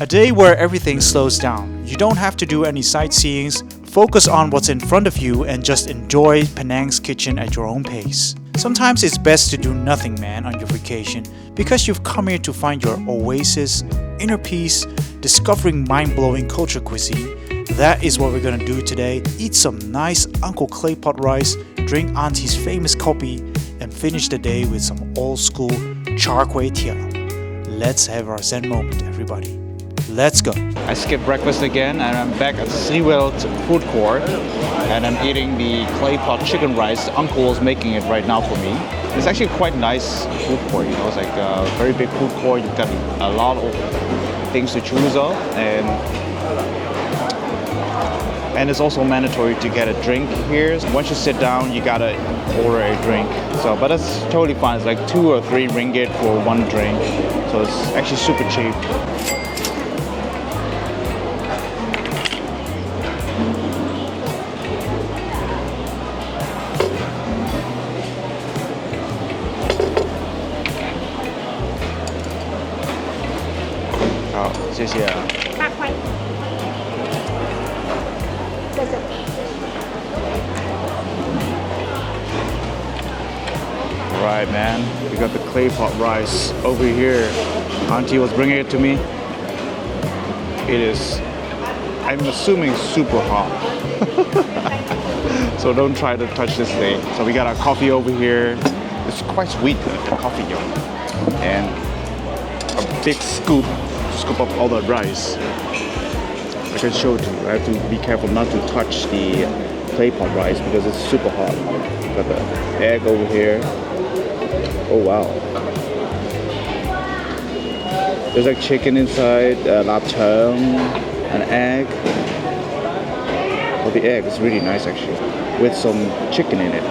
A day where everything slows down. You don't have to do any sightseeing, focus on what's in front of you and just enjoy Penang's kitchen at your own pace. Sometimes it's best to do nothing, man, on your vacation because you've come here to find your oasis, inner peace, discovering mind-blowing culture cuisine. That is what we're gonna do today. Eat some nice Uncle Claypot rice, drink Auntie's famous kopi, and finish the day with some old-school Kway Teow. Let's have our Zen moment, everybody. Let's go. I skipped breakfast again and I'm back at the Weld food court and I'm eating the Claypot chicken rice. The uncle is making it right now for me. It's actually quite nice food court, you know, it's like a very big food court. You've got a lot of things to choose of and it's also mandatory to get a drink here. So once you sit down, you gotta order a drink. So, but that's totally fine. It's like 2 or 3 ringgit for one drink. So it's actually super cheap. Oh, 谢谢啊。8块。这是。 Right, man. We got the Claypot rice over here. Auntie was bringing it to me. It is, I'm assuming, super hot. So don't try to touch this thing. So we got our coffee over here. It's quite sweet, the coffee, yo. And a big scoop up all the rice. I can show it to you. I have to be careful not to touch the Claypot rice because it's super hot. Got the egg over here. Oh wow. There's like chicken inside, laptop, an egg. Well, the egg is really nice actually, with some chicken in it.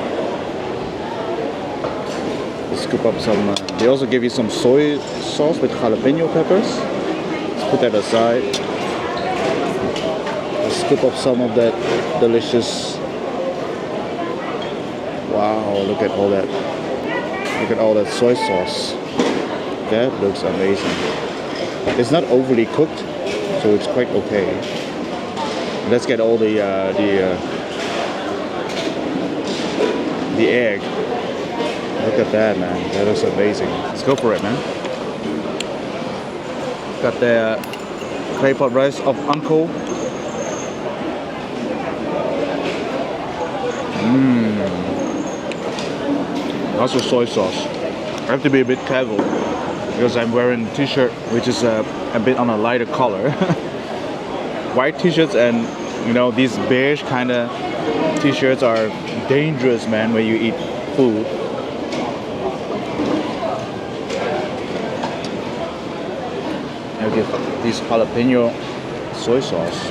You scoop up some, they also give you some soy sauce with jalapeno peppers. Let's put that aside. Let's scoop up some of that delicious, wow, look at all that. Look at all that soy sauce. That looks amazing. It's not overly cooked, so it's quite okay. Let's get all the egg. Look at that, man. That looks amazing. Let's go for it, man. Got the Claypot rice of Uncle. Also soy sauce. I have to be a bit careful because I'm wearing a t-shirt which is a bit on a lighter color. White t-shirts and you know these beige kind of t-shirts are dangerous, man, when you eat food. I give this jalapeno soy sauce.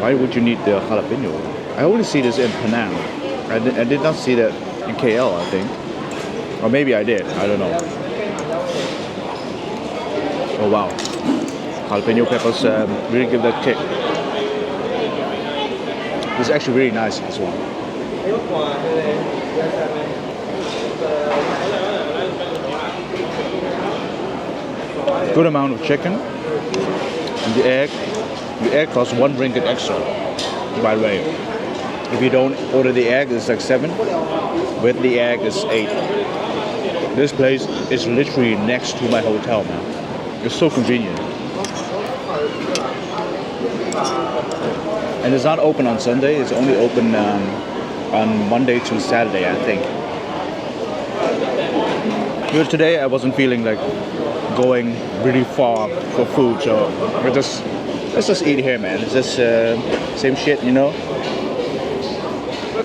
Why would you need the jalapeno? I only see this in Penang. I did not see that in KL, I think. Or maybe I did, I don't know. Oh wow. Jalapeno peppers really give that kick. It's actually really nice, this one. Good amount of chicken. And the egg costs 1 ringgit extra, by the way. If you don't order the egg, it's like 7. With the egg, it's 8. This place is literally next to my hotel, man. It's so convenient. And it's not open on Sunday. It's only open on Monday to Saturday, I think. But today I wasn't feeling like going really far for food, so let's just eat here, man. It's just same shit, you know.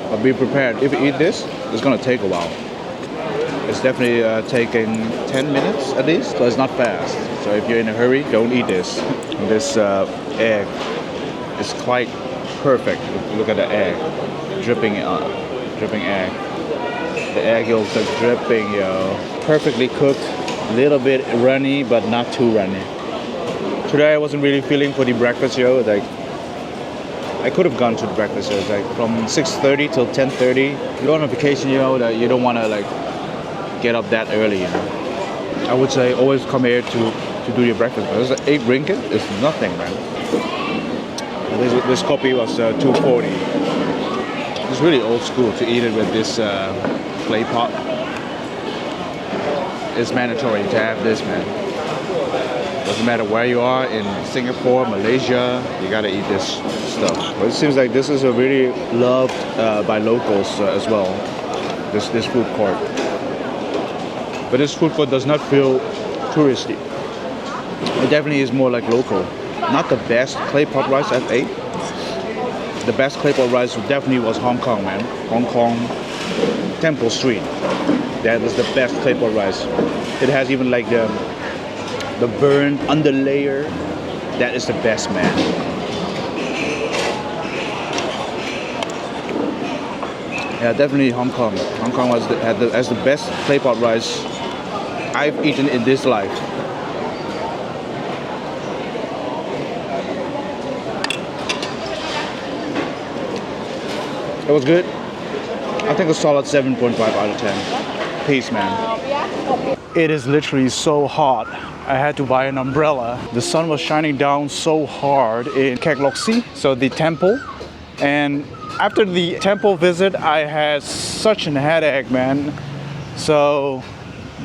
But be prepared. If you eat this, it's gonna take a while. It's definitely taking 10 minutes at least, so it's not fast. So if you're in a hurry, don't eat this. This egg is quite perfect. Look at the egg, dripping egg. The egg yolks are dripping, yo. Perfectly cooked, a little bit runny, but not too runny. Today I wasn't really feeling for the breakfast, yo. Like I could have gone to the breakfast, so it's like from 6:30 till 10:30. You go on a vacation, you know, that you don't want to like get up that early, you know. I would say always come here to to do your breakfast. But this 8 ringgit is nothing, man. This coffee was 240. It's really old school to eat it with this clay pot. It's mandatory to have this, man. Doesn't matter where you are, in Singapore, Malaysia, you gotta eat this stuff. But it seems like this is a really loved by locals as well, this food court. But this food court does not feel touristy. It definitely is more like local. Not the best clay pot rice I've ate. The best clay pot rice definitely was Hong Kong, man. Hong Kong, Temple Street. That is the best clay pot rice. It has even like the burnt under layer. That is the best, man. Yeah, definitely Hong Kong. Hong Kong has the best clay pot rice I've eaten in this life. It was good. I think a solid 7.5 out of 10. Peace, man. It is literally so hot. I had to buy an umbrella. The sun was shining down so hard in Kek Lok Si, so the temple. And after the temple visit, I had such a headache, man. So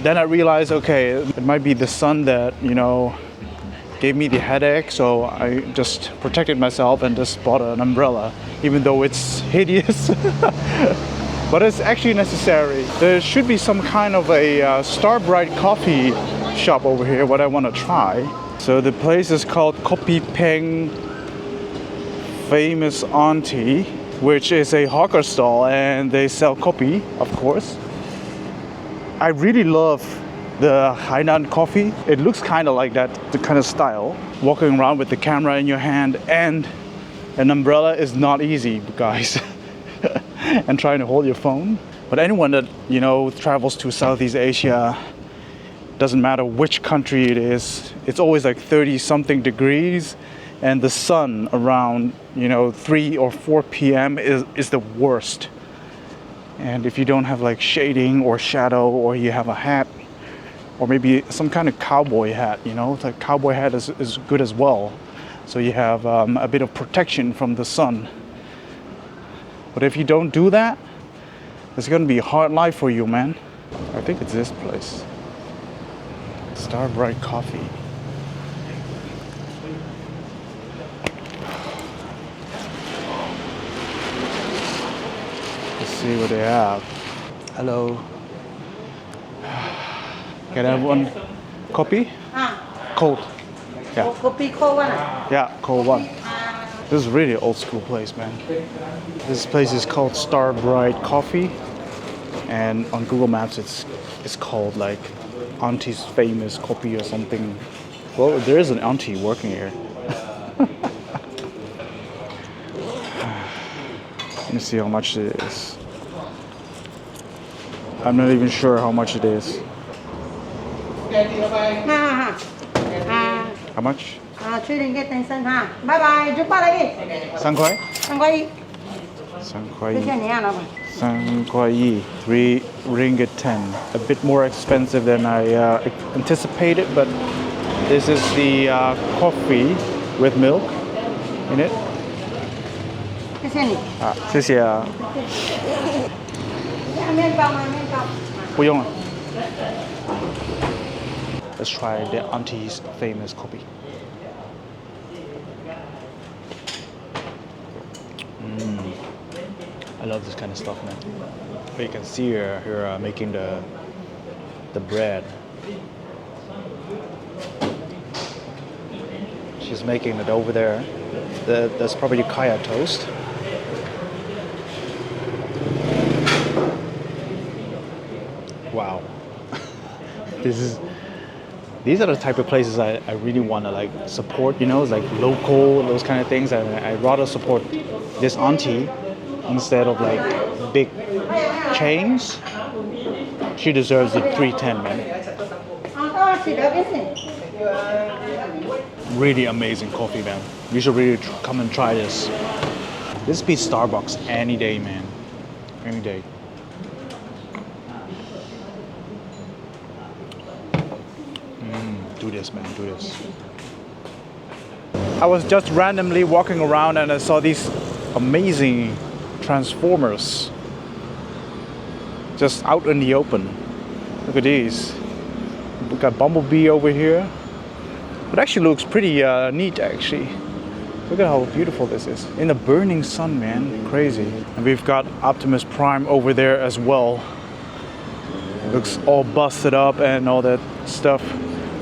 then I realized, okay, it might be the sun that, gave me the headache. So I just protected myself and just bought an umbrella, even though it's hideous. But it's actually necessary. There should be some kind of a Starbright coffee shop over here, what I want to try. So the place is called Kopi Peng Famous Auntie, which is a hawker stall, and they sell kopi, of course. I really love the Hainan coffee. It looks kind of like that, the kind of style. Walking around with the camera in your hand and an umbrella is not easy, guys. And trying to hold your phone. But anyone that, travels to Southeast Asia, doesn't matter which country it is, it's always like 30 something degrees, and the sun around, 3 or 4 p.m. is the worst. And if you don't have like shading or shadow, or you have a hat, or maybe some kind of cowboy hat, the cowboy hat is good as well. So you have a bit of protection from the sun. But if you don't do that, it's gonna be a hard life for you, man. I think it's this place. Starbright Coffee. Let's see what they have. Hello. Can I have one coffee? Cold. Yeah. Kopi cold one. Yeah, cold one. This is really an old school place, man. This place is called Starbright Coffee, and on Google Maps it's called like Auntie's Famous Coffee or something. Well, there is an auntie working here. Let me see how much it is. I'm not even sure how much it is. How much? 3 ringgit 10 cent ha. Bye bye. Jumpa lagi. 3 块? 3 块1. 3块1. 谢谢你啊，老板。3块1. 3 ringgit 10. A bit more expensive than I anticipated, but this is the coffee with milk in it. 谢谢你。谢谢啊。面包吗？面包。不用了。Let's try the Auntie's famous coffee. I love this kind of stuff, man. But you can see her making the bread. She's making it over there. That's probably kaya toast. Wow. These are the type of places I really want to like support, it's like local, those kind of things. I'd rather support this auntie instead of like big chains. She deserves the 310, man. Really amazing coffee, man. You should really come and try this. This beats Starbucks any day, man. Any day. do this, man. Do this. I was just randomly walking around and I saw these amazing transformers just out in the open. Look at these. We got Bumblebee over here. It actually looks pretty neat actually. Look at how beautiful this is. In the burning sun, man. Crazy. And we've got Optimus Prime over there as well. Looks all busted up and all that stuff.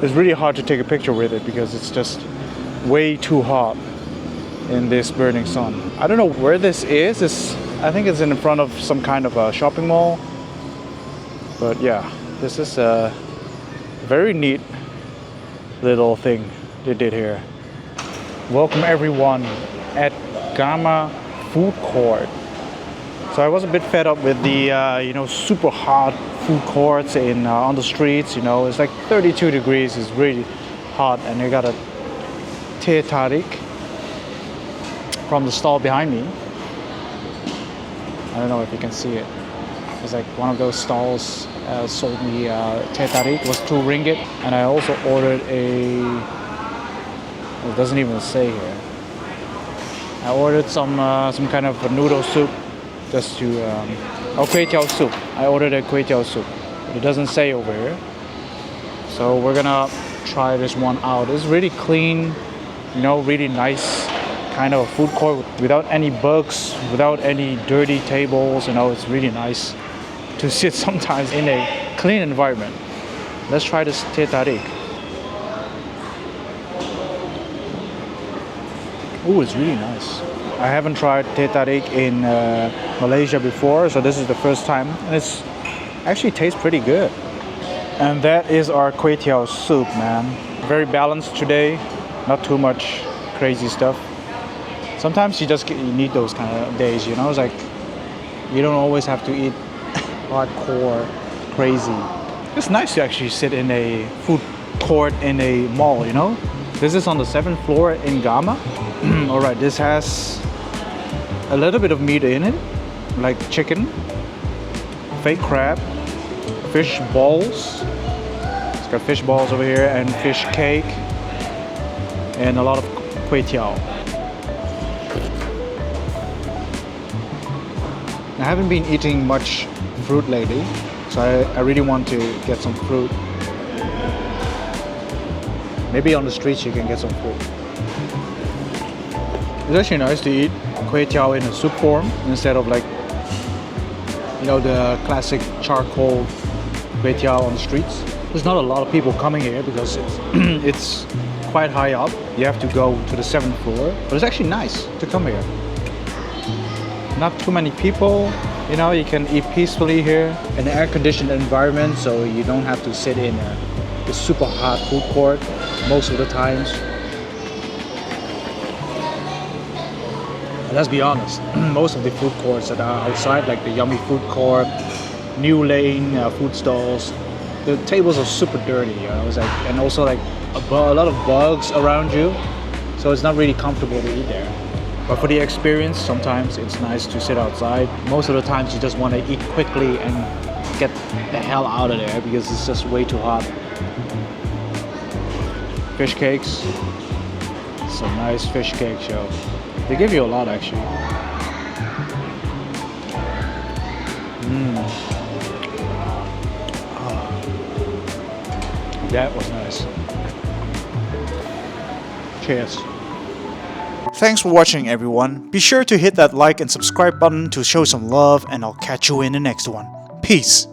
It's really hard to take a picture with it because it's just way too hot in this burning sun. I don't know where this is. I think it's in front of some kind of a shopping mall. But yeah, this is a very neat little thing they did here. Welcome everyone at Gama food court. So I was a bit fed up with the super hot food courts in on the streets. It's like 32 degrees. It's really hot, and they got a teh tarik from the stall behind me. I don't know if you can see it. It's like one of those stalls sold me teh tarik. It was 2 ringgit, and I also ordered it doesn't even say here. I ordered some kind of a noodle soup, just to Kway Teow soup. I ordered a Kway Teow soup. It doesn't say over here, so we're gonna try this one out. It's really clean, really nice kind of a food court without any bugs, without any dirty tables. It's really nice to sit sometimes in a clean environment. Let's try this teh tarik. Oh, it's really nice. I haven't tried teh tarik in Malaysia before, so this is the first time, and it's actually tastes pretty good. And that is our Kway Teow soup, man. Very balanced today, not too much crazy stuff. Sometimes you need those kind of days, It's like you don't always have to eat hardcore crazy. It's nice to actually sit in a food court in a mall, This is on the 7th floor in Gama. Alright, this has a little bit of meat in it, like chicken, fake crab, fish balls. It's got fish balls over here and fish cake, and a lot of kway teow. I haven't been eating much fruit lately, so I really want to get some fruit. Maybe on the streets you can get some fruit. It's actually nice to eat kway teow in a soup form instead of the classic charcoal kway teow on the streets. There's not a lot of people coming here because it's quite high up. You have to go to the 7th floor, but it's actually nice to come here. Not too many people, you can eat peacefully here in an air-conditioned environment, so you don't have to sit in a super hot food court most of the times. Let's be honest, most of the food courts that are outside, like the Yummy Food Court, New Lane food stalls, the tables are super dirty, and also like a lot of bugs around you, so it's not really comfortable to eat there. But for the experience, sometimes it's nice to sit outside. Most of the times you just want to eat quickly and get the hell out of there because it's just way too hot. Fish cakes, some nice fish cakes, yo. They give you a lot actually. Oh, that was nice. Cheers. Thanks for watching, everyone. Be sure to hit that like and subscribe button to show some love, and I'll catch you in the next one. Peace.